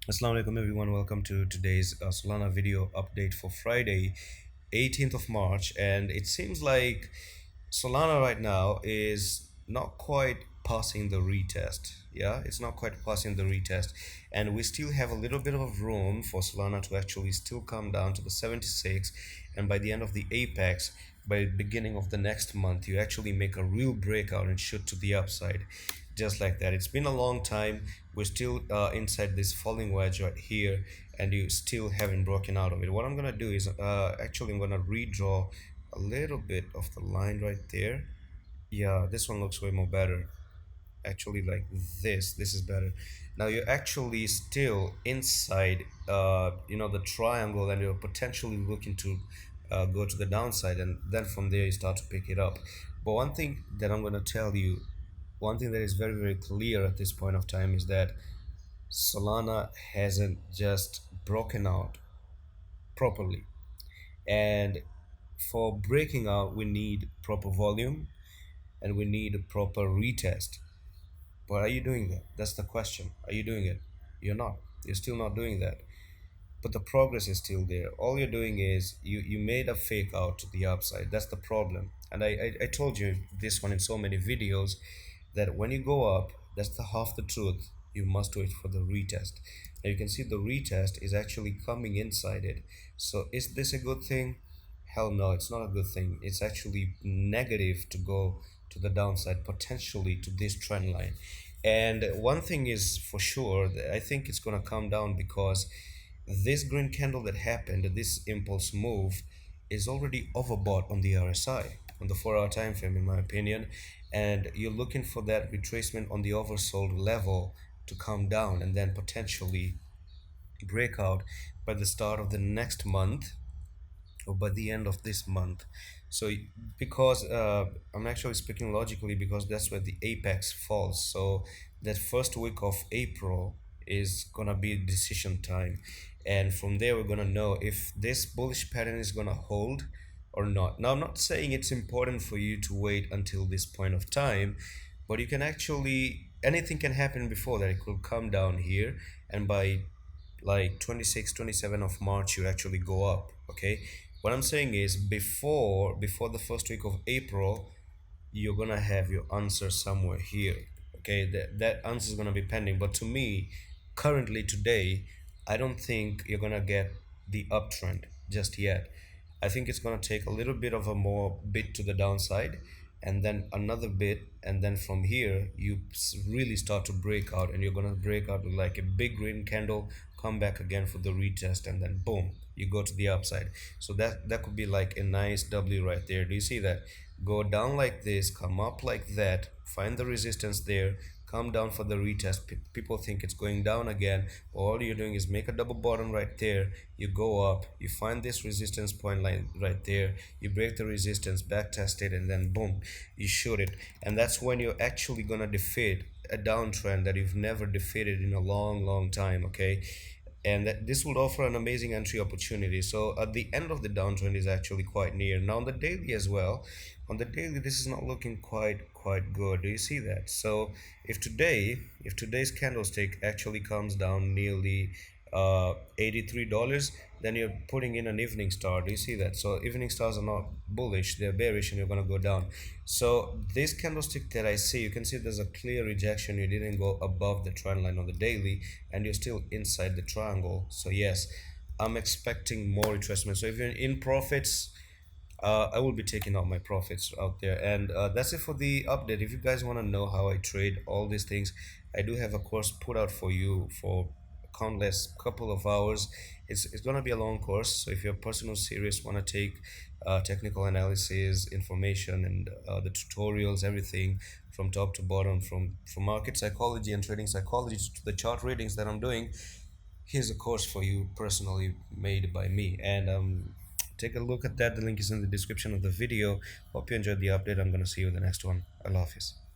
Assalamu alaikum everyone, welcome to today's Solana video update for Friday 18th of March. And it seems like Solana right now is not quite passing the retest. Yeah, it's not quite passing the retest, and we still have a little bit of room for Solana to actually still come down to the 76. And by the end of the apex, by the beginning of the next month, you actually make a real breakout and shoot to the upside, just like that. It's been a long time. We're still inside this falling wedge right here, and you still haven't broken out of it. What I'm gonna do is actually I'm gonna redraw a little bit of the line right there. Yeah, this one looks way more better. Actually, like this is better. Now you're actually still inside the triangle, and you're potentially looking to go to the downside, and then from there you start to pick it up. But one thing that I'm going to tell you, one thing that is very very clear at this point of time, is that Solana hasn't just broken out properly. And for breaking out, we need proper volume, and we need a proper retest. But are you doing that? That's the question. Are you doing it? You're not. You're still not doing that. But the progress is still there. All you're doing is you made a fake out to the upside. That's the problem. And I told you this one in so many videos, that when you go up, that's the half the truth. You must wait for the retest. Now you can see the retest is actually coming inside it. So is this a good thing? Hell no, it's not a good thing. It's actually negative to go to the downside, potentially to this trend line. And one thing is for sure, that I think it's going to come down, because this green candle that happened, this impulse move, is already overbought on the RSI, on the 4-hour time frame, in my opinion. And you're looking for that retracement on the oversold level to come down, and then potentially break out by the start of the next month, or by the end of this month. So because I'm actually speaking logically, because that's where the apex falls. So that first week of April is gonna be decision time, and from there we're gonna know if this bullish pattern is gonna hold or not. Now, I'm not saying it's important for you to wait until this point of time, but you can actually, anything can happen before that. It could come down here, and by like 26, 27 of March you actually go up. Okay, what I'm saying is, before the first week of April, you're gonna have your answer somewhere here. Okay, that answer is gonna be pending. But to me, currently today, I don't think you're gonna get the uptrend just yet. I think it's gonna take a little bit of a more bit to the downside, and then another bit, and then from here you really start to break out, and you're gonna break out with like a big green candle, come back again for the retest, and then boom, you go to the upside. So that could be like a nice W right there. Do you see that? Go down like this, come up like that, find the resistance there, come down for the retest. People think it's going down again. All you're doing is make a double bottom right there. You go up, you find this resistance point line right there, you break the resistance, back test it, and then boom, you shoot it. And that's when you're actually gonna defeat a downtrend that you've never defeated in a long long time. Okay, and that this would offer an amazing entry opportunity. So at the end of the downtrend is actually quite near. Now on the daily as well, on the daily this is not looking quite good. Do you see that? So if today's candlestick actually comes down nearly $83, then you're putting in an evening star. Do you see that? So evening stars are not bullish, they're bearish, and you're going to go down. So this candlestick that I see, you can see there's a clear rejection. You didn't go above the trend line on the daily, and you're still inside the triangle. So yes, I'm expecting more retracement. So if you're in profits, I will be taking out my profits out there. And that's it for the update. If you guys want to know how I trade all these things, I do have a course put out for you for countless couple of hours. It's gonna be a long course. So if you're a person who's serious, want to take technical analysis, information, and the tutorials, everything from top to bottom, from market psychology and trading psychology to the chart readings that I'm doing, here's a course for you, personally made by me. And take a look at that. The link is in the description of the video. Hope you enjoyed the update. I'm gonna see you in the next one. Allah Hafiz.